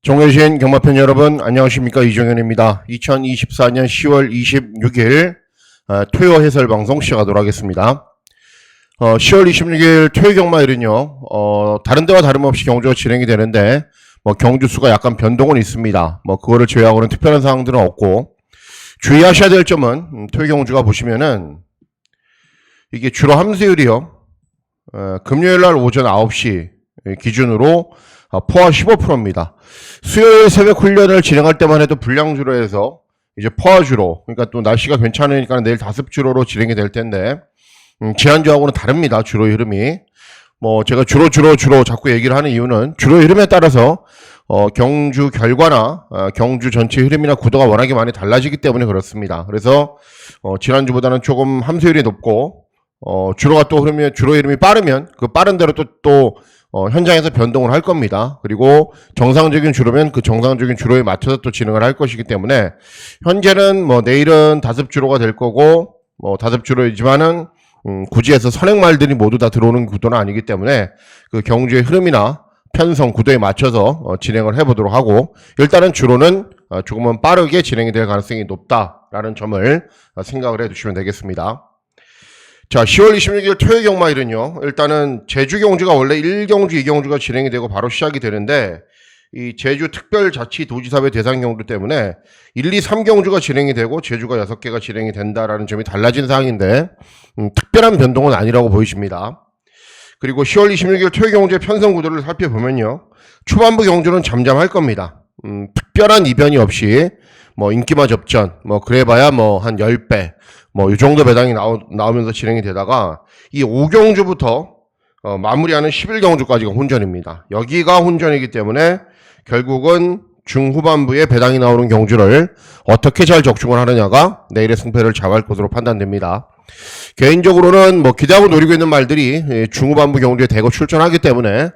정해주신 경마팬 여러분 안녕하십니까, 이종현입니다. 2024년 10월 26일 토요 해설방송 시작하도록 하겠습니다. 10월 26일 토요 경마일은요 다른 데와 다름없이 경주가 진행이 되는데 경주 수가 약간 변동은 있습니다. 그거를 제외하고는 특별한 사항들은 없고, 주의하셔야 될 점은 토요 경주가 보시면은 이게 주로 함수율이요, 금요일날 오전 9시 기준으로 포화 15%입니다. 수요일 새벽 훈련을 진행할 때만 해도 불량주로 해서 이제 포화주로, 그러니까 또 날씨가 괜찮으니까 내일 다습주로로 진행이 될 텐데, 지난주하고는 다릅니다. 주로의 흐름이. 제가 주로 자꾸 얘기를 하는 이유는 주로의 흐름에 따라서 경주 결과나 경주 전체 흐름이나 구도가 워낙에 많이 달라지기 때문에 그렇습니다. 그래서 지난주보다는 조금 함수율이 높고 주로의 흐름이 빠르면 그 빠른 대로 또 현장에서 변동을 할 겁니다. 그리고 정상적인 주로면 그 정상적인 주로에 맞춰서 또 진행을 할 것이기 때문에, 현재는 내일은 다습주로가 될 거고, 다습주로이지만은 굳이 해서 선행말들이 모두 다 들어오는 구도는 아니기 때문에 그 경주의 흐름이나 편성 구도에 맞춰서 진행을 해보도록 하고, 일단은 주로는 조금은 빠르게 진행이 될 가능성이 높다라는 점을 생각을 해두시면 되겠습니다. 자, 10월 26일 토요 경마일은요, 일단은 제주 경주가 원래 1경주, 2경주가 진행이 되고 바로 시작이 되는데, 이 제주 특별자치도지사회 대상 경주 때문에 1, 2, 3경주가 진행이 되고 제주가 6개가 진행이 된다라는 점이 달라진 사항인데, 특별한 변동은 아니라고 보이십니다. 그리고 10월 26일 토요 경주의 편성 구도를 살펴보면요, 초반부 경주는 잠잠할 겁니다. 특별한 이변이 없이 인기마 접전, 그래봐야 한 10배, 이 정도 배당이 나오면서 진행이 되다가, 이 5경주부터 마무리하는 11경주까지가 혼전입니다. 여기가 혼전이기 때문에 결국은 중후반부에 배당이 나오는 경주를 어떻게 잘 적중을 하느냐가 내일의 승패를 좌우할 것으로 판단됩니다. 개인적으로는 기대하고 노리고 있는 말들이 중후반부 경주에 대거 출전하기 때문에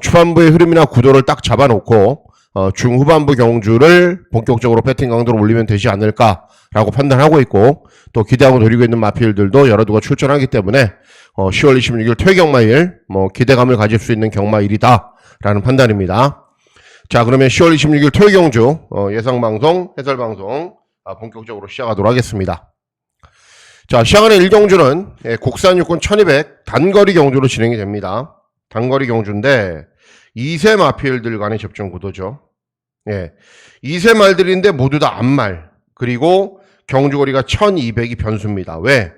초반부의 흐름이나 구도를 딱 잡아놓고 중후반부 경주를 본격적으로 배팅 강도로 올리면 되지 않을까라고 판단하고 있고, 또 기대하고 노리고 있는 마필들도 여러 두가 출전하기 때문에 10월 26일 토요 경마일 기대감을 가질 수 있는 경마일이다라는 판단입니다. 자, 그러면 10월 26일 토요 경주 예상방송, 해설방송 본격적으로 시작하도록 하겠습니다. 자, 시작하는 1경주는 국산 육군 1200 단거리 경주로 진행이 됩니다. 단거리 경주인데 2세 마필들 간의 접전 구도죠. 2세 말들인데 모두 다 앞말, 그리고 경주거리가 1200이 변수입니다. 왜?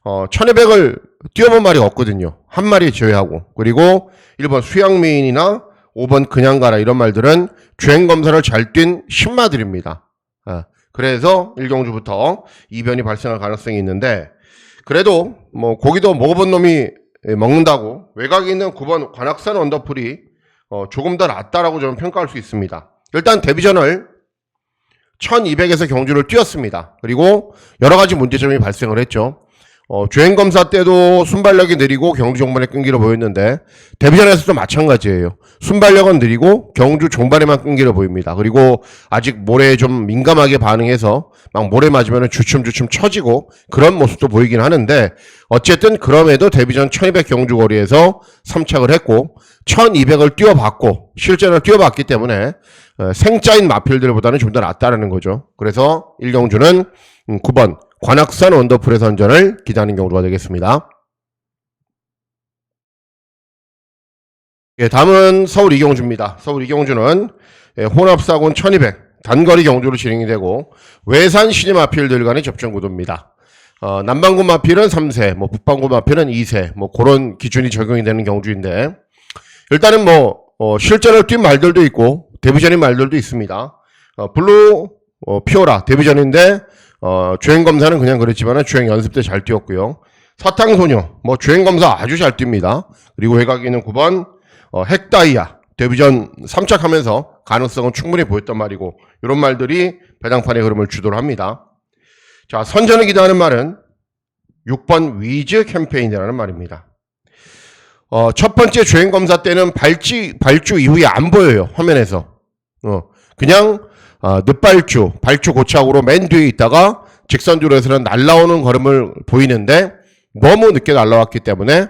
1200을 뛰어본 말이 없거든요. 한 마리 제외하고. 그리고 1번 수양미인이나 5번 그냥 가라 이런 말들은 주행검사를 잘 뛴 신마들입니다. 그래서 1경주부터 이변이 발생할 가능성이 있는데, 그래도 고기도 먹어본 놈이 먹는다고 외곽에 있는 9번 관악산 언더풀이 조금 더 낫다라고 저는 평가할 수 있습니다. 일단 데뷔전을 1200에서 경주를 뛰었습니다. 그리고 여러가지 문제점이 발생을 했죠. 주행검사 때도 순발력이 느리고 경주 종반에 끈기를 보였는데, 데뷔전에서도 마찬가지예요. 순발력은 느리고 경주 종반에만 끈기를 보입니다. 그리고 아직 모래에 좀 민감하게 반응해서 막 모래 맞으면 주춤주춤 처지고 그런 모습도 보이긴 하는데, 어쨌든 그럼에도 데뷔전 1200 경주 거리에서 3착을 했고 1200을 뛰어봤고 실전을 뛰어봤기 때문에 생짜인 마필들보다는 좀 더 낫다라는 거죠. 그래서 1경주는 9번 관악산 언더풀의 선전을 기대하는 경주가 되겠습니다. 다음은 서울 2경주입니다. 서울 2경주는 혼합사군 1200 단거리 경주로 진행이 되고, 외산 신의 마필들 간의 접전 구도입니다. 남반구 마필은 3세, 북반구 마필은 2세, 그런 기준이 적용이 되는 경주인데, 일단은 실전을 뛴 말들도 있고 데뷔전인 말들도 있습니다. 블루 피오라 데뷔전인데 주행검사는 그냥 그랬지만 주행 연습 때 잘 뛰었고요. 사탕소녀 주행검사 아주 잘 뜁니다. 그리고 외곽에 있는 9번 핵다이아 데뷔전 3착하면서 가능성은 충분히 보였단 말이고, 이런 말들이 배당판의 흐름을 주도를 합니다. 자, 선전을 기대하는 말은 6번 위즈 캠페인이라는 말입니다. 첫 번째 주행검사 때는 발주 이후에 안 보여요, 화면에서. 그냥 늦발주, 발주 고착으로 맨 뒤에 있다가 직선주로에서는 날라오는 걸음을 보이는데, 너무 늦게 날라왔기 때문에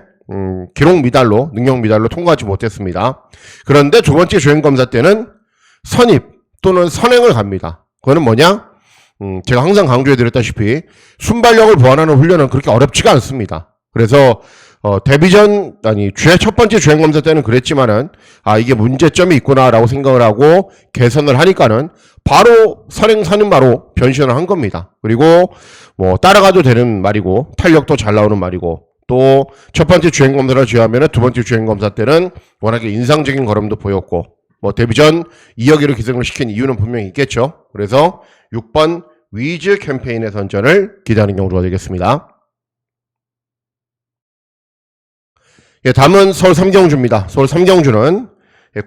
기록 미달로, 능력 미달로 통과하지 못했습니다. 그런데 두 번째 주행검사 때는 선입 또는 선행을 갑니다. 그거는 뭐냐? 제가 항상 강조해드렸다시피 순발력을 보완하는 훈련은 그렇게 어렵지가 않습니다. 그래서 데뷔전 첫 번째 주행검사 때는 그랬지만은 이게 문제점이 있구나라고 생각을 하고 개선을 하니까는 바로 선행 선임마로 변신을 한 겁니다. 그리고 뭐 따라가도 되는 말이고 탄력도 잘 나오는 말이고 또 첫 번째 주행검사를 제외하면은 두 번째 주행검사 때는 워낙에 인상적인 걸음도 보였고 뭐 데뷔전 2여기로 기승을 시킨 이유는 분명히 있겠죠. 그래서 6번 위즈 캠페인의 선전을 기대하는 경주가 되겠습니다. 예, 다음은 서울 3경주입니다. 서울 3경주는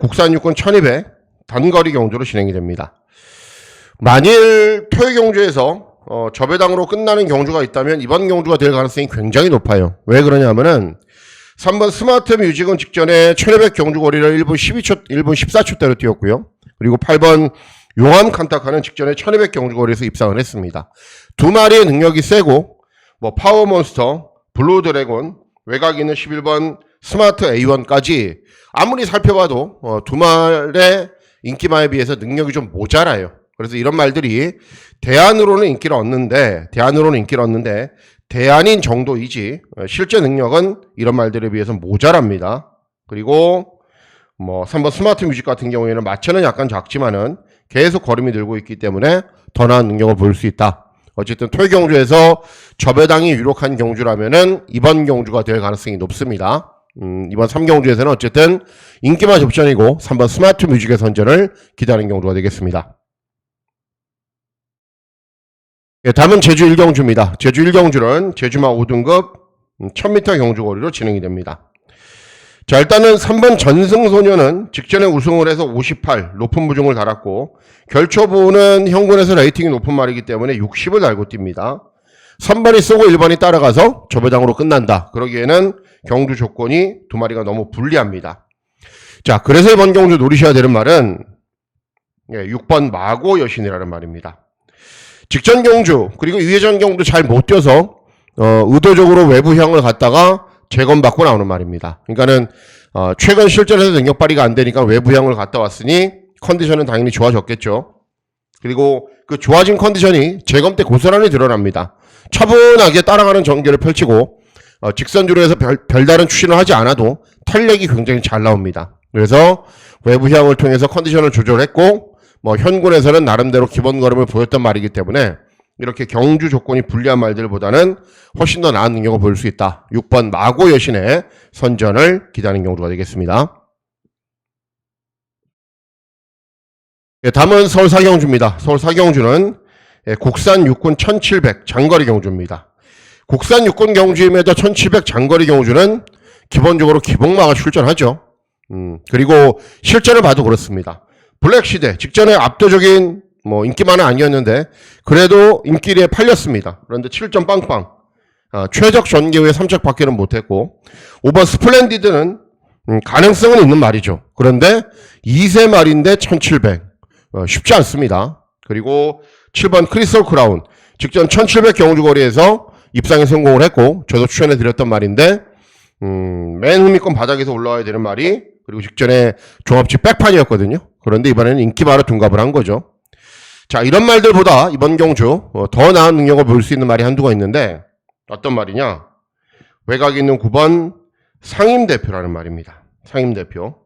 국산 육군 1200 단거리 경주로 진행이 됩니다. 만일 토요 경주에서 저배당으로 끝나는 경주가 있다면 이번 경주가 될 가능성이 굉장히 높아요. 왜 그러냐면은 3번 스마트 뮤직은 직전에 1200 경주 거리를 1분 14초대로 뛰었고요. 그리고 8번 용암 칸타카는 직전에 1200 경주 거리에서 입상을 했습니다. 두 마리의 능력이 세고 뭐 파워몬스터, 블루드래곤, 외곽 있는 11번 스마트 A1까지 아무리 살펴봐도 두 마리의 인기마에 비해서 능력이 좀 모자라요. 그래서 이런 말들이 대안으로는 인기를 얻는데 대안인 정도이지 실제 능력은 이런 말들에 비해서 모자랍니다. 그리고 뭐 3번 스마트 뮤직 같은 경우에는 마체는 약간 작지만은 계속 걸음이 늘고 있기 때문에 더 나은 능력을 보일 수 있다. 어쨌든 토요 경주에서 저배당이 유력한 경주라면은 이번 경주가 될 가능성이 높습니다. 이번 3경주에서는 어쨌든 인기마 접전이고 3번 스마트 뮤직의 선전을 기다리는 경주가 되겠습니다. 예, 다음은 제주 1경주입니다. 제주 1경주는 제주마 5등급 1000m 경주거리로 진행이 됩니다. 자, 일단은 3번 전승소녀는 직전에 우승을 해서 58 높은 무중을 달았고 결초부는 형군에서 레이팅이 높은 말이기 때문에 60을 달고 뜁니다. 3번이 쏘고 1번이 따라가서 저배당으로 끝난다. 그러기에는 경주 조건이 두 마리가 너무 불리합니다. 자, 그래서 이번 경주 노리셔야 되는 말은 6번 마고 여신이라는 말입니다. 직전 경주 그리고 2회전 경주 잘 못 뛰어서 의도적으로 외부형을 갔다가 재검받고 나오는 말입니다. 그러니까는 최근 실전에서 능력 발휘가 안 되니까 외부형을 갔다 왔으니 컨디션은 당연히 좋아졌겠죠. 그리고 그 좋아진 컨디션이 재검 때 고스란히 드러납니다. 차분하게 따라가는 전개를 펼치고 직선주로 해서 별다른 추진을 하지 않아도 탄력이 굉장히 잘 나옵니다. 그래서 외부형을 통해서 컨디션을 조절했고 뭐 현군에서는 나름대로 기본 걸음을 보였던 말이기 때문에 이렇게 경주 조건이 불리한 말들보다는 훨씬 더 나은 능력을 보일 수 있다. 6번 마고 여신의 선전을 기다리는 경주가 되겠습니다. 예, 다음은 서울 4경주입니다. 서울 4경주는 국산 육군 1700 장거리 경주입니다. 국산 육군 경주임에도 1700 장거리 경주는 기본적으로 기복마가 출전하죠. 그리고 실전을 봐도 그렇습니다. 블랙시대 직전에 압도적인 뭐 인기만은 아니었는데 그래도 인기리에 팔렸습니다. 그런데 7점 빵빵 최적 전개 후에 3척밖에는 못했고 5번 스플렌디드는 가능성은 있는 말이죠. 그런데 2세 말인데 1700 쉽지 않습니다. 그리고 7번 크리스털 크라운 직전 1700 경주거리에서 입상에 성공을 했고 저도 추천해 드렸던 말인데 맨 후미권 바닥에서 올라와야 되는 말이 그리고 직전에 종합지 백판이었거든요. 그런데 이번에는 인기마로 둔갑을 한 거죠. 자, 이런 말들보다 이번 경주 더 나은 능력을 보일 수 있는 말이 한두가 있는데 어떤 말이냐? 외곽에 있는 9번 상임대표라는 말입니다. 상임대표.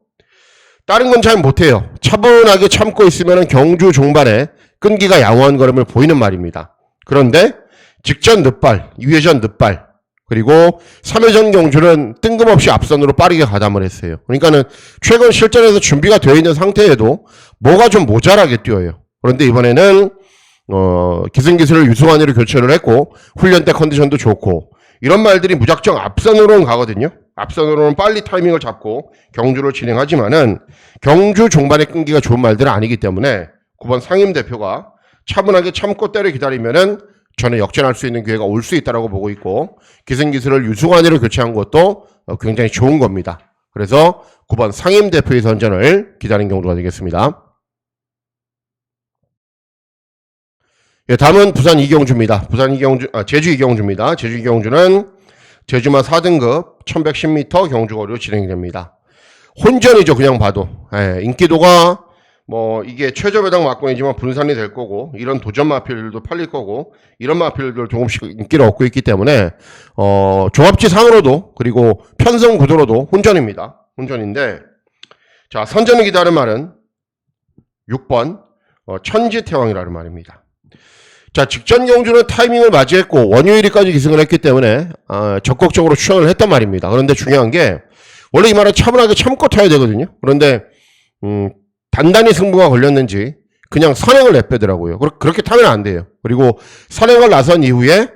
다른 건 잘 못해요. 차분하게 참고 있으면 경주 종반에 끈기가 양호한 걸음을 보이는 말입니다. 그런데 직전 늦발, 2회전 늦발, 그리고 3회전 경주는 뜬금없이 앞선으로 빠르게 가담을 했어요. 그러니까는 최근 실전에서 준비가 되어 있는 상태에도 뭐가 좀 모자라게 뛰어요. 그런데 이번에는 기승기술을 유승환이로 교체를 했고 훈련 때 컨디션도 좋고 이런 말들이 무작정 앞선으로는 가거든요. 앞선으로는 빨리 타이밍을 잡고 경주를 진행하지만은 경주 종반의 끈기가 좋은 말들은 아니기 때문에 9번 상임대표가 차분하게 참고 때를 기다리면은 저는 역전할 수 있는 기회가 올 수 있다고 보고 있고 기승기술을 유승환이로 교체한 것도 굉장히 좋은 겁니다. 그래서 9번 상임대표의 선전을 기다리는 경주가 되겠습니다. 예, 다음은 부산 이경주입니다. 제주 이경주입니다. 제주 이경주는 제주마 4등급 1110m 경주거리로 진행이 됩니다. 혼전이죠. 그냥 봐도. 예, 인기도가 뭐 이게 최저 배당 막권이지만 분산이 될 거고 이런 도전 마필들도 팔릴 거고 이런 마필들 조금씩 인기를 얻고 있기 때문에 종합치 상으로도 그리고 편성 구도로도 혼전입니다. 혼전인데 자 선전을 기다리는 말은 6번 천지태왕이라는 말입니다. 자 직전 경주는 타이밍을 맞이했고 원효 1위까지 기승을 했기 때문에 적극적으로 추천을 했단 말입니다. 그런데 중요한 게 원래 이 말은 차분하게 참고 타야 되거든요. 그런데 단단히 승부가 걸렸는지 그냥 선행을 내빼더라고요. 그렇게 타면 안 돼요. 그리고 선행을 나선 이후에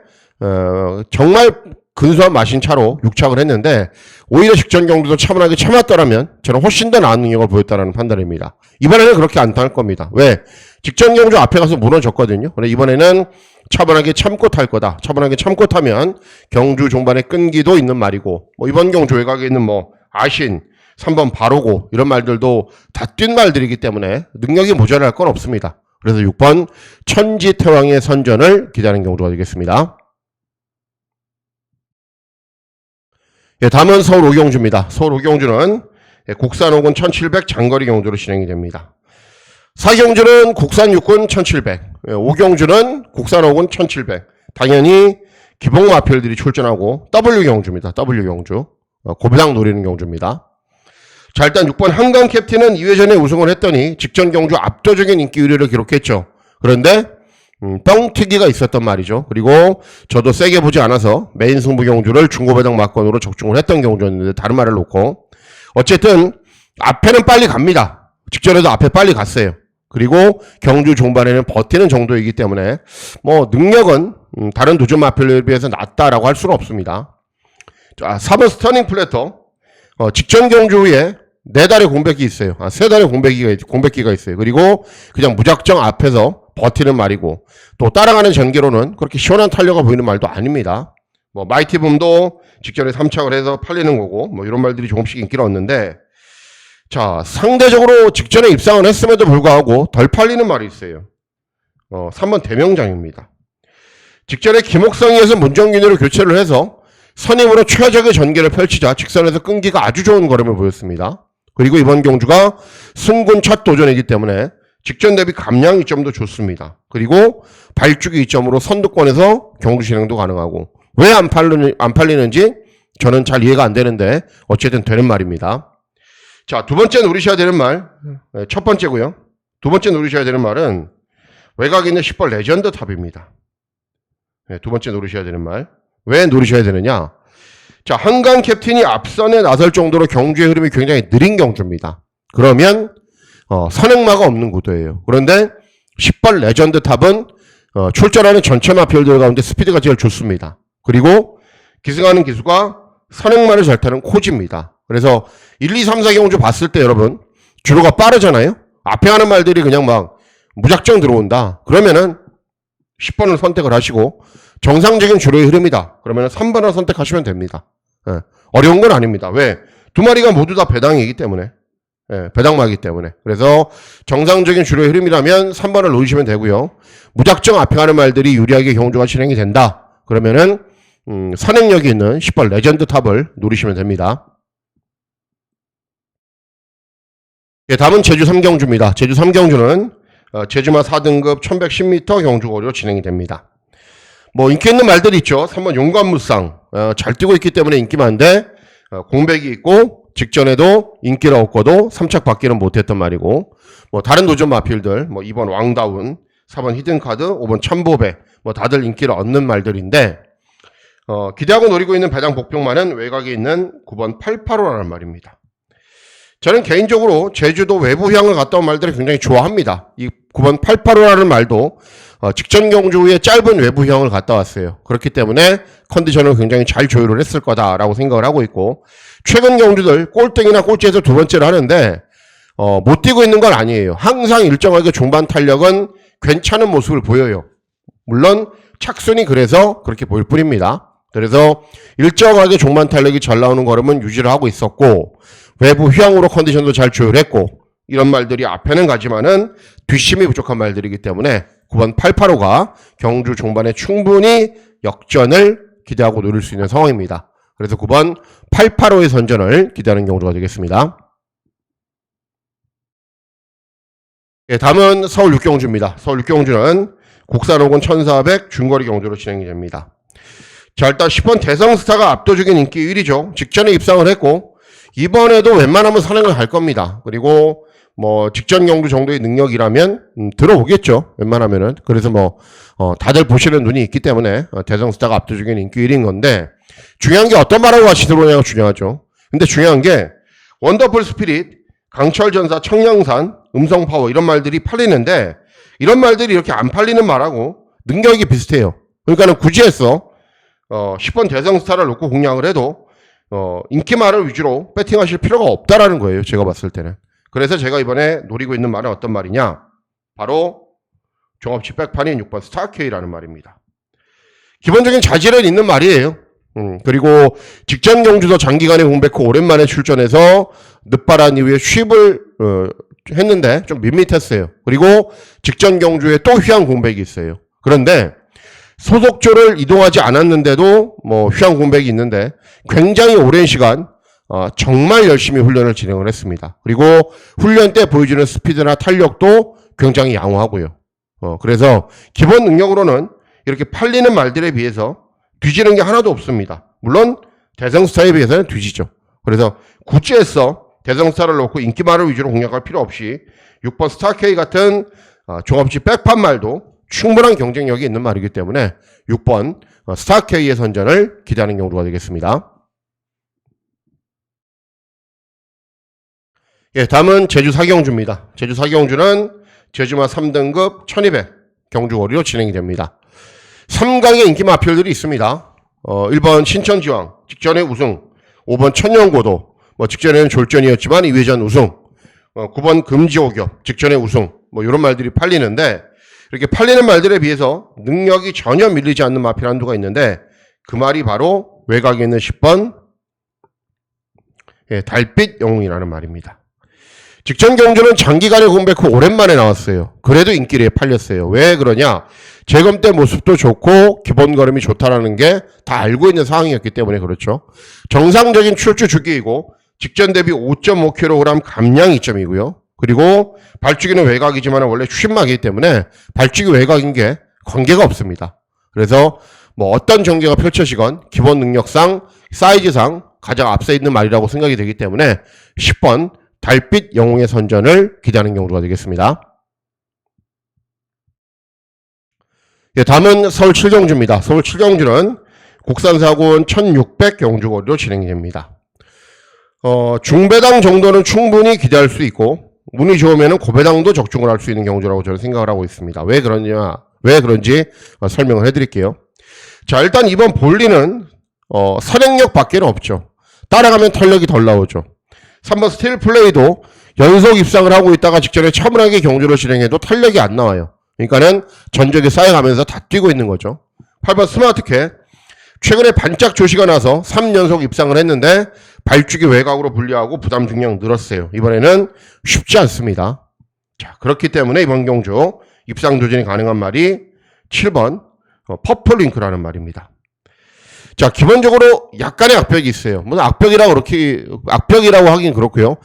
정말 근소한 마신 차로 육착을 했는데 오히려 직전 경주도 차분하게 참았더라면 저는 훨씬 더 나은 능력을 보였다는 판단입니다. 이번에는 그렇게 안 탈 겁니다. 왜? 직전 경주 앞에 가서 무너졌거든요. 그래서 이번에는 차분하게 참고 탈 거다. 차분하게 참고 타면 경주 종반에 끈기도 있는 말이고 뭐 이번 경주 외곽에 있는 뭐 아신 3번 바로고 이런 말들도 다 뛴 말들이기 때문에 능력이 모자랄 건 없습니다. 그래서 6번 천지태왕의 선전을 기다리는 경주가 되겠습니다. 예, 다음은 서울 오경주입니다. 서울 오경주는 국산 5군 1700 장거리 경주로 진행이 됩니다. 4경주는 국산 6군 1700, 5경주는 국산 5군 1700. 당연히 기복 마필들이 출전하고 W경주입니다. W경주. 고배당 노리는 경주입니다. 자 일단 6번 한강 캡틴은 2회전에 우승을 했더니 직전 경주 압도적인 인기 1위를 기록했죠. 그런데 뻥튀기가 있었단 말이죠. 그리고 저도 세게 보지 않아서 메인 승부 경주를 중고배당 막권으로 적중을 했던 경주였는데 다른 말을 놓고 어쨌든 앞에는 빨리 갑니다. 직전에도 앞에 빨리 갔어요. 그리고 경주 종반에는 버티는 정도이기 때문에 뭐 능력은 다른 도전 마필에 비해서 낮다라고 할 수는 없습니다. 자 4번 스터닝 플래터 직전 경주 후에 4달의 공백기 있어요. 3달의 공백기가 있어요. 그리고 그냥 무작정 앞에서 버티는 말이고 또 따라가는 전개로는 그렇게 시원한 탄력가 보이는 말도 아닙니다. 뭐 마이티붐도 직전에 3착을 해서 팔리는 거고 뭐 이런 말들이 조금씩 인기를 얻는데 자 상대적으로 직전에 입상을 했음에도 불구하고 덜 팔리는 말이 있어요. 3번 대명장입니다. 직전에 김옥성이에서 문정균으로 교체를 해서 선임으로 최적의 전개를 펼치자 직선에서 끈기가 아주 좋은 걸음을 보였습니다. 그리고 이번 경주가 승군 첫 도전이기 때문에 직전 대비 감량이 좀 더 좋습니다. 그리고 발주기 이점으로 선두권에서 경주 진행도 가능하고 왜 안 팔리는지 저는 잘 이해가 안 되는데 어쨌든 되는 말입니다. 자, 두 번째 노리셔야 되는 말, 첫 번째고요. 두 번째 노리셔야 되는 말은 외곽에 있는 10번 레전드 탑입니다. 두 번째 노리셔야 되는 말. 왜 노리셔야 되느냐? 자, 한강 캡틴이 앞선에 나설 정도로 경주의 흐름이 굉장히 느린 경주입니다. 그러면 선행마가 없는 구도예요. 그런데 10번 레전드 탑은 출전하는 전체 마필들 가운데 스피드가 제일 좋습니다. 그리고 기승하는 기수가 선행마를 잘 타는 코지입니다. 그래서 1, 2, 3, 4 경주 봤을 때 여러분 주로가 빠르잖아요. 앞에 하는 말들이 그냥 막 무작정 들어온다. 그러면은 10번을 선택을 하시고 정상적인 주로의 흐름이다. 그러면 3번을 선택하시면 됩니다. 예, 어려운 건 아닙니다. 왜? 두 마리가 모두 다 배당이기 때문에. 예, 배당마이기 때문에. 그래서 정상적인 주로의 흐름이라면 3번을 놓으시면 되고요. 무작정 앞에 가는 말들이 유리하게 경주가 진행이 된다. 그러면은 선행력이 있는 10번 레전드 탑을 노리시면 됩니다. 예, 다음은 제주 3경주입니다. 제주 3경주는 제주마 4등급 1110m 경주거리로 진행이 됩니다. 뭐 인기 있는 말들이 있죠. 3번 용감무쌍 잘 뛰고 있기 때문에 인기 많은데 공백이 있고 직전에도 인기를 얻고도 3착 받기는 못했던 말이고 뭐 다른 도전 마필들 뭐 2번 왕다운 4번 히든카드 5번 참보배 뭐 다들 인기를 얻는 말들인데 기대하고 노리고 있는 배당 복병만은 외곽에 있는 9번 885라는 말입니다. 저는 개인적으로 제주도 외부향을 갔다 온 말들을 굉장히 좋아합니다. 이 9번 885라는 말도 직전 경주 후에 짧은 외부향을 갔다 왔어요. 그렇기 때문에 컨디션을 굉장히 잘 조율을 했을 거다라고 생각을 하고 있고 최근 경주들 꼴등이나 꼴찌에서 두 번째를 하는데 못 뛰고 있는 건 아니에요. 항상 일정하게 중반 탄력은 괜찮은 모습을 보여요. 물론 착순이 그래서 그렇게 보일 뿐입니다. 그래서 일정하게 종반 탄력이 잘 나오는 걸음은 유지를 하고 있었고 외부 휘황으로 컨디션도 잘 조율했고 이런 말들이 앞에는 가지만은 뒷심이 부족한 말들이기 때문에 9번 885가 경주 종반에 충분히 역전을 기대하고 노릴 수 있는 상황입니다. 그래서 9번 885의 선전을 기대하는 경주가 되겠습니다. 예, 다음은 서울 육경주입니다. 서울 육경주는 국산 혹은 1400 중거리 경주로 진행이 됩니다. 자, 일단 10번 대성스타가 압도적인 인기 1위죠. 직전에 입상을 했고 이번에도 웬만하면 선행을 할 겁니다. 그리고 뭐 직전 경주 정도의 능력이라면 들어오겠죠. 웬만하면은. 그래서 뭐 다들 보시는 눈이 있기 때문에 대성스타가 압도적인 인기 1위인 건데 중요한 게 어떤 말하고 같이 들어오냐가 중요하죠. 근데 중요한 게 원더풀 스피릿, 강철전사, 청량산, 음성파워 이런 말들이 팔리는데 이런 말들이 이렇게 안 팔리는 말하고 능력이 비슷해요. 그러니까는 굳이 해서 10번 대성스타를 놓고 공략을 해도 인기말을 위주로 배팅하실 필요가 없다라는 거예요. 제가 봤을 때는. 그래서 제가 이번에 노리고 있는 말은 어떤 말이냐? 바로 종합치 백판인 6번 스타K라는 말입니다. 기본적인 자질은 있는 말이에요. 그리고 직전 경주도 장기간의 공백 후 오랜만에 출전해서 늦바란 이후에 쉭을 했는데 좀 밋밋했어요. 그리고 직전 경주에 또 휴양 공백이 있어요. 그런데 소속조를 이동하지 않았는데도 뭐 휴양 공백이 있는데 굉장히 오랜 시간 정말 열심히 훈련을 진행을 했습니다. 그리고 훈련 때 보여주는 스피드나 탄력도 굉장히 양호하고요. 그래서 기본 능력으로는 이렇게 팔리는 말들에 비해서 뒤지는 게 하나도 없습니다. 물론 대성스타에 비해서는 뒤지죠. 그래서 구찌에서 대성스타를 놓고 인기말을 위주로 공략할 필요 없이 6번 스타K 같은 종합치 백판 말도 충분한 경쟁력이 있는 말이기 때문에 6번 스타K의 선전을 기대하는 경우가 되겠습니다. 예, 다음은 제주 사경주입니다. 제주 사경주는 제주마 3등급 1200 경주거리로 진행이 됩니다. 3강의 인기 마필들이 있습니다. 1번 신천지왕 직전에 우승, 5번 천년고도 뭐 직전에는 졸전이었지만 2회전 우승, 9번 금지오겹 직전에 우승 뭐 이런 말들이 팔리는데 이렇게 팔리는 말들에 비해서 능력이 전혀 밀리지 않는 마필 한두가 있는데 그 말이 바로 외곽에 있는 10번 달빛 영웅이라는 말입니다. 직전 경주는 장기간의 공백 후 오랜만에 나왔어요. 그래도 인기리에 팔렸어요. 왜 그러냐? 재검 때 모습도 좋고 기본 걸음이 좋다라는 게 다 알고 있는 상황이었기 때문에 그렇죠. 정상적인 출주 주기이고 직전 대비 5.5kg 감량 이점이고요. 그리고 발주기는 외곽이지만 원래 추신막이기 때문에 발주기 외곽인 게 관계가 없습니다. 그래서 뭐 어떤 전개가 펼쳐지건 기본 능력상 사이즈상 가장 앞서 있는 말이라고 생각이 되기 때문에 10번 달빛 영웅의 선전을 기대하는 경우가 되겠습니다. 예, 다음은 서울 7경주입니다. 서울 7경주는 국산사고원 1600 경주거리로 진행이 됩니다. 중배당 정도는 충분히 기대할 수 있고 운이 좋으면 고배당도 적중을 할 수 있는 경주라고 저는 생각을 하고 있습니다. 왜 그런지 설명을 해드릴게요. 자, 일단 이번 볼리는 선행력 밖에는 없죠. 따라가면 탄력이 덜 나오죠. 3번 스틸 플레이도 연속 입상을 하고 있다가 직전에 차분하게 경주를 진행해도 탄력이 안 나와요. 그러니까는 전적이 쌓여가면서 다 뛰고 있는 거죠. 8번 스마트캣 최근에 반짝 조시가 나서 3연속 입상을 했는데 발주기 외곽으로 분리하고 부담 중량 늘었어요. 이번에는 쉽지 않습니다. 자, 그렇기 때문에 이번 경주 입상 도전이 가능한 말이 7번 퍼플링크라는 말입니다. 자, 기본적으로 약간의 악벽이 있어요. 물론 악벽이라고 하긴 그렇고요.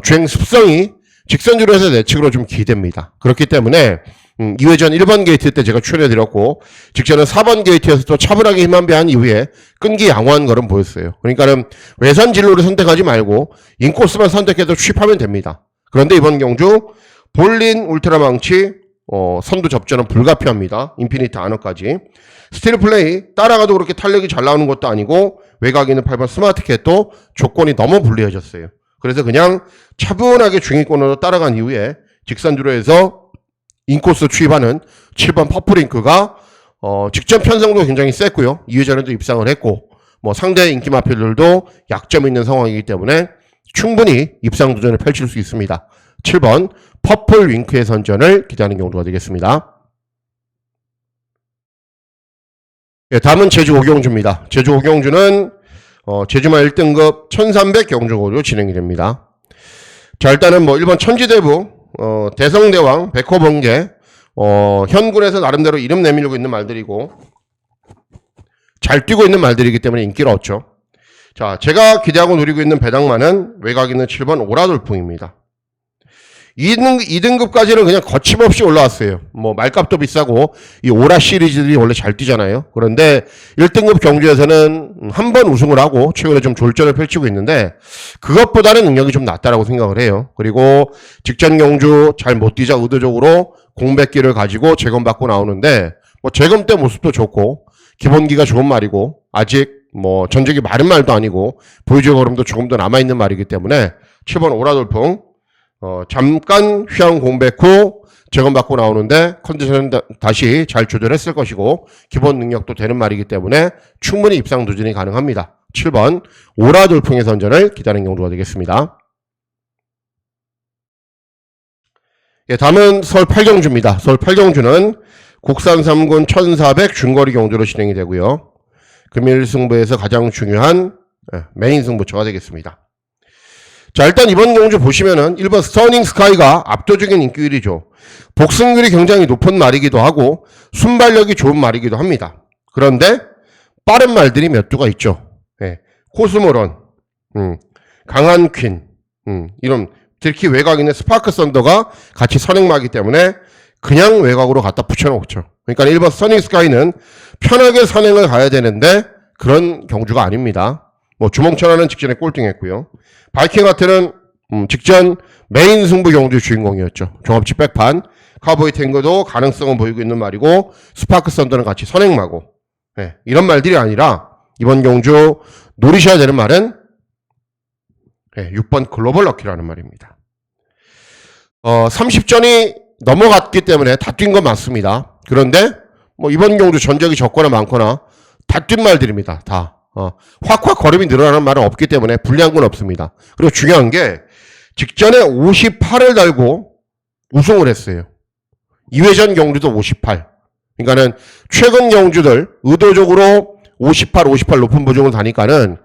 주행 습성이 직선주로 해서 내측으로 좀 기대됩니다. 그렇기 때문에 2회전 1번 게이트 때 제가 출연해드렸고 직전은 4번 게이트에서 또 차분하게 힘안배한 이후에 끈기 양호한 걸음 보였어요. 그러니까는 외선 진로를 선택하지 말고 인코스만 선택해서 취입하면 됩니다. 그런데 이번 경주 볼린 울트라망치 선두 접전은 불가피합니다. 인피니트 아너까지. 스틸 플레이 따라가도 그렇게 탄력이 잘 나오는 것도 아니고 외곽에 있는 8번 스마트캣도 조건이 너무 불리해졌어요. 그래서 그냥 차분하게 중위권으로 따라간 이후에 직선주로 해서 인코스 취입하는 7번 퍼플링크가 직전 편성도 굉장히 셌고요. 2회전에도 입상을 했고 뭐 상대 인기 마필들도 약점이 있는 상황이기 때문에 충분히 입상 도전을 펼칠 수 있습니다. 7번 퍼플 윙크의 선전을 기대하는 경우가 되겠습니다. 예, 다음은 제주 오경주입니다. 제주 오경주는 제주마 1등급 1300 경주거리로 진행이 됩니다. 자, 일단은 뭐 1번 천지대부 대성대왕 백호번개 현군에서 나름대로 이름 내밀고 있는 말들이고 잘 뛰고 있는 말들이기 때문에 인기를 얻죠. 자, 제가 기대하고 노리고 있는 배당마는 외곽에 있는 7번 오라돌풍입니다. 2등급까지는 그냥 거침없이 올라왔어요. 뭐 말값도 비싸고 이 오라 시리즈들이 원래 잘 뛰잖아요. 그런데 1등급 경주에서는 한 번 우승을 하고 최근에 좀 졸전을 펼치고 있는데 그것보다는 능력이 좀 낮다라고 생각을 해요. 그리고 직전 경주 잘 못 뛰자 의도적으로 공백기를 가지고 재검받고 나오는데 뭐 재검 때 모습도 좋고 기본기가 좋은 말이고 아직 뭐 전적이 마른 말도 아니고 보여줄 걸음도 조금 더 남아있는 말이기 때문에 7번 오라돌풍 잠깐 휴양 공백 후 재검받고 나오는데 컨디션은 다시 잘 조절했을 것이고 기본 능력도 되는 말이기 때문에 충분히 입상 도전이 가능합니다. 7번 오라돌풍의 선전을 기다리는 경주가 되겠습니다. 예, 다음은 서울 8경주입니다. 서울 8경주는 국산 3군 1400 중거리 경주로 진행이 되고요. 금일 승부에서 가장 중요한 메인 승부처가 되겠습니다. 자, 일단 이번 경주 보시면은 1번 스터닝 스카이가 압도적인 인기 1위죠. 복승률이 굉장히 높은 말이기도 하고 순발력이 좋은 말이기도 합니다. 그런데 빠른 말들이 몇 두가 있죠. 네. 코스모런, 강한 퀸, 이런 특히 외곽 있는 스파크 썬더가 같이 선행마기 때문에 그냥 외곽으로 갖다 붙여놓죠. 그러니까 1번 스터닝 스카이는 편하게 선행을 가야 되는데 그런 경주가 아닙니다. 뭐 주몽천하는 직전에 꼴등했고요. 바이킹 하트는 직전 메인 승부 경주 주인공이었죠. 종합치 백판, 카우보이 탱고도 가능성은 보이고 있는 말이고 스파크 썬더는 같이 선행마고 네, 이런 말들이 아니라 이번 경주 노리셔야 되는 말은 6번 글로벌 럭키라는 말입니다. 30전이 넘어갔기 때문에 다 뛴 건 맞습니다. 그런데 뭐 이번 경주 전적이 적거나 많거나 다 뛴 말들입니다. 다. 확확 걸음이 늘어나는 말은 없기 때문에 불리한 건 없습니다. 그리고 중요한 게 직전에 58을 달고 우승을 했어요. 2회전 경주도 58. 그러니까는 최근 경주들 의도적으로 58 높은 부종을 다니까는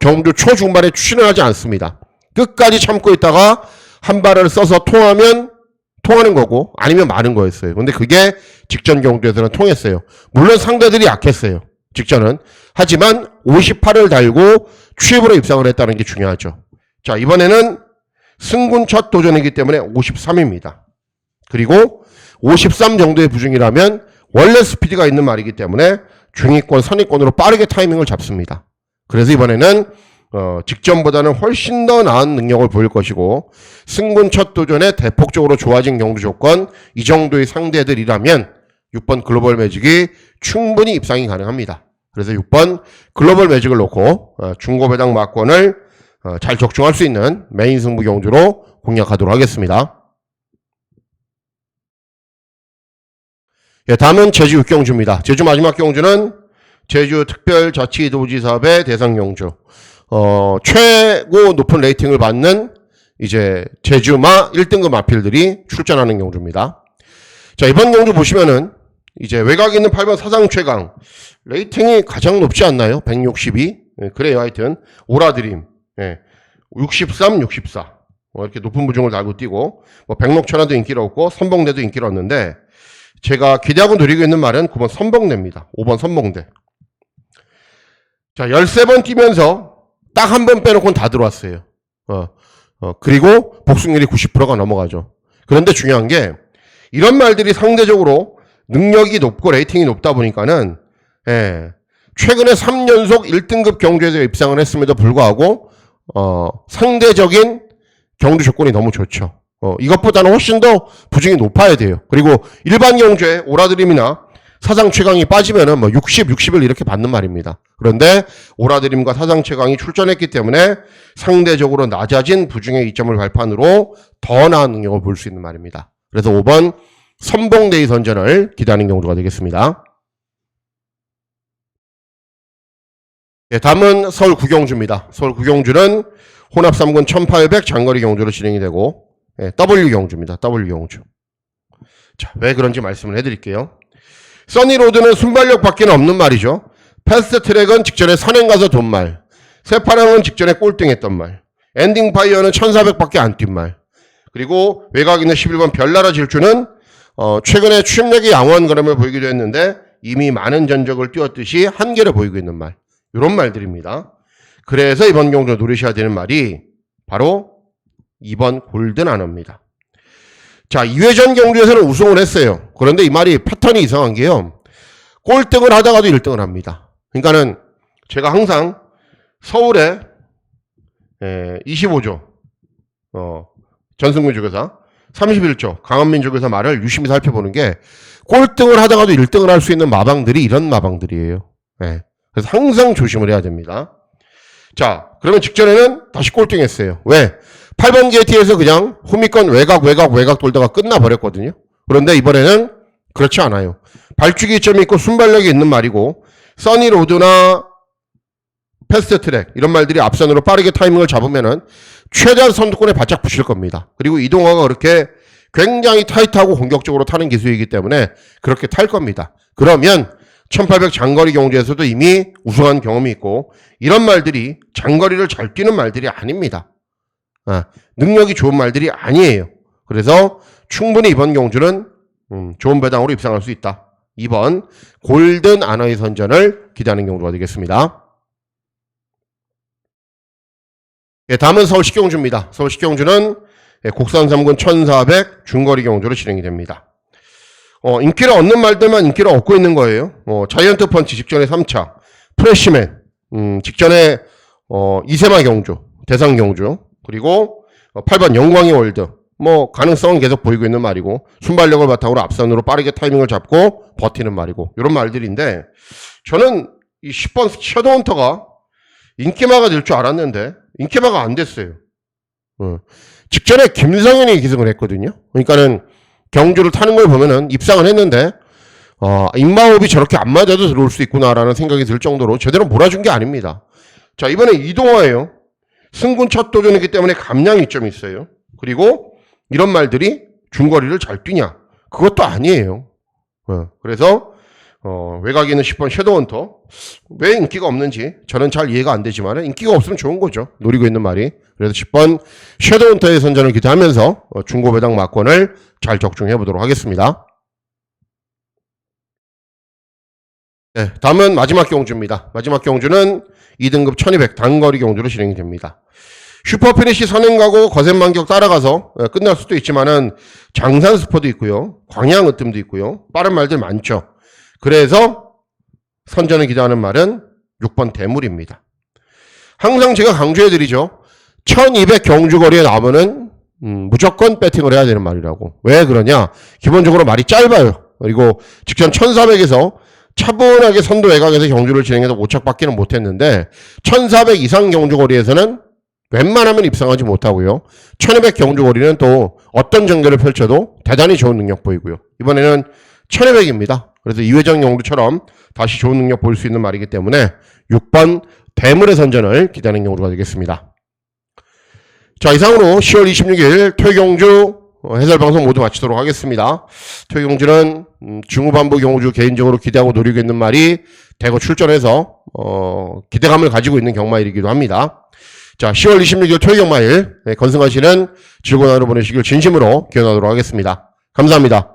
경주 초중반에 추진을 하지 않습니다. 끝까지 참고 있다가 한 발을 써서 통하는 거고 아니면 마는 거였어요. 근데 그게 직전 경주에서는 통했어요. 물론 상대들이 약했어요. 직전은. 하지만 58을 달고 취입으로 입상을 했다는 게 중요하죠. 자, 이번에는 승군 첫 도전이기 때문에 53입니다. 그리고 53 정도의 부중이라면 원래 스피드가 있는 말이기 때문에 중위권, 선위권으로 빠르게 타이밍을 잡습니다. 그래서 이번에는 직전보다는 훨씬 더 나은 능력을 보일 것이고 승군 첫 도전에 대폭적으로 좋아진 경주 조건 이 정도의 상대들이라면 6번 글로벌 매직이 충분히 입상이 가능합니다. 그래서 6번 글로벌 매직을 놓고 중고배당 막권을 잘 적중할 수 있는 메인 승부 경주로 공략하도록 하겠습니다. 예, 다음은 제주 6경주입니다. 제주 마지막 경주는 제주 특별자치도지사업의 대상 경주. 최고 높은 레이팅을 받는 이제 제주마 1등급 마필들이 출전하는 경주입니다. 자, 이번 경주 보시면은 이제 외곽에 있는 8번 사상 최강 레이팅이 가장 높지 않나요? 162. 예, 그래요. 하여튼 오라드림 63, 64 이렇게 높은 부중을 달고 뛰고 뭐 백록천하도 인기를 얻고 선봉대도 인기를 얻는데 제가 기대하고 누리고 있는 말은 9번 선봉대입니다. 5번 선봉대. 자, 13번 뛰면서 딱 한 번 빼놓고는 다 들어왔어요. 그리고 복승률이 90%가 넘어가죠. 그런데 중요한 게 이런 말들이 상대적으로 능력이 높고 레이팅이 높다 보니까는 최근에 3연속 1등급 경주에서 입상을 했음에도 불구하고 상대적인 경주 조건이 너무 좋죠. 이것보다는 훨씬 더 부중이 높아야 돼요. 그리고 일반 경주에 오라드림이나 사상 최강이 빠지면은 뭐 60, 60을 이렇게 받는 말입니다. 그런데 오라드림과 사상 최강이 출전했기 때문에 상대적으로 낮아진 부중의 이점을 발판으로 더 나은 능력을 볼 수 있는 말입니다. 그래서 5번 선봉대의 선전을 기대하는 경주가 되겠습니다. 예, 다음은 서울 9경주입니다. 서울 9경주는 혼합 3군 1800 장거리 경주로 진행이 되고 W 경주입니다. W 경주. 자, 왜 그런지 말씀을 해드릴게요. 써니로드는 순발력 밖에는 없는 말이죠. 패스트 트랙은 직전에 선행 가서 돈 말. 새파랑은 직전에 꼴등했던 말. 엔딩 파이어는 1400밖에 안 뛴 말. 그리고 외곽 있는 11번 별나라 질주는 최근에 추임력이 양호한 그림을 보이기도 했는데 이미 많은 전적을 뛰었듯이 한계를 보이고 있는 말. 이런 말들입니다. 그래서 이번 경주 노리셔야 되는 말이 바로 2번 골든 아너입니다. 자, 2회전 경주에서는 우승을 했어요. 그런데 이 말이 패턴이 이상한 게요. 꼴등을 하다가도 1등을 합니다. 그러니까는 제가 항상 서울에 25조 전승문 주교사 31조 강한민 주교사 말을 유심히 살펴보는 게 꼴등을 하다가도 1등을 할 수 있는 마방들이 이런 마방들이에요. 그래서 항상 조심을 해야 됩니다. 자, 그러면 직전에는 다시 꼴등했어요. 왜? 8번 게이트에서 그냥 후미권 외곽 돌다가 끝나버렸거든요. 그런데 이번에는 그렇지 않아요. 발주기 점이 있고 순발력이 있는 말이고 써니로드나 패스트트랙 이런 말들이 앞선으로 빠르게 타이밍을 잡으면은 최대한 선두권에 바짝 붙일 겁니다. 그리고 이동화가 그렇게 굉장히 타이트하고 공격적으로 타는 기술이기 때문에 그렇게 탈 겁니다. 그러면 1800 장거리 경주에서도 이미 우승한 경험이 있고 이런 말들이 장거리를 잘 뛰는 말들이 아닙니다. 능력이 좋은 말들이 아니에요. 그래서 충분히 이번 경주는 좋은 배당으로 입상할 수 있다. 2번 골든 아너의 선전을 기대하는 경주가 되겠습니다. 다음은 서울시 경주입니다. 서울시 경주는 곡산 3군 1400 중거리 경주로 진행이 됩니다. 인기를 얻는 말들만 인기를 얻고 있는 거예요. 자이언트 펀치 직전에 3차, 프레시맨 직전에 이세마 경주, 대상 경주, 그리고 8번 영광의 월드 가능성은 계속 보이고 있는 말이고 순발력을 바탕으로 앞선으로 빠르게 타이밍을 잡고 버티는 말이고 이런 말들인데 저는 이 10번 섀도우헌터가 인기마가 될 줄 알았는데 인기마가 안 됐어요. 직전에 김성현이 기승을 했거든요. 그러니까는 경주를 타는 걸 보면은 입상을 했는데 입마호흡이 저렇게 안 맞아도 들어올 수 있구나라는 생각이 들 정도로 제대로 몰아준 게 아닙니다. 자, 이번에 이동화예요. 승군 첫 도전이기 때문에 감량 이점이 있어요. 그리고 이런 말들이 중거리를 잘 뛰냐? 그것도 아니에요. 그래서 외곽에 있는 10번 섀도우헌터 왜 인기가 없는지 저는 잘 이해가 안 되지만 인기가 없으면 좋은 거죠. 노리고 있는 말이. 그래서 10번 섀도우헌터의 선전을 기대하면서 중고배당 막권을 잘 적중해 보도록 하겠습니다. 네, 다음은 마지막 경주입니다. 마지막 경주는 2등급 1200 단거리 경주로 진행이 됩니다. 슈퍼피니시 선행가고 거센만격 따라가서 끝날 수도 있지만은 장산 스포도 있고요. 광양 으뜸도 있고요. 빠른 말들 많죠. 그래서 선전을 기대하는 말은 6번 대물입니다. 항상 제가 강조해드리죠. 1200 경주거리에 나오면은 무조건 배팅을 해야 되는 말이라고. 왜 그러냐? 기본적으로 말이 짧아요. 그리고 직전 1400에서 차분하게 선도 외곽에서 경주를 진행해서 오착받기는 못했는데 1400 이상 경주거리에서는 웬만하면 입상하지 못하고요. 1200 경주거리는 또 어떤 전개를 펼쳐도 대단히 좋은 능력 보이고요. 이번에는 1200입니다. 그래서 2회전 경주처럼 다시 좋은 능력 보일 수 있는 말이기 때문에 6번 대물의 선전을 기대하는 경우가 되겠습니다. 자, 이상으로 10월 26일 토요경주 해설방송 모두 마치도록 하겠습니다. 토요경주는 중후반부 경주 개인적으로 기대하고 노리고 있는 말이 대거 출전해서 기대감을 가지고 있는 경마일이기도 합니다. 자, 10월 26일 토요경마일 건승하시는 즐거운 하루 보내시길 진심으로 기원하도록 하겠습니다. 감사합니다.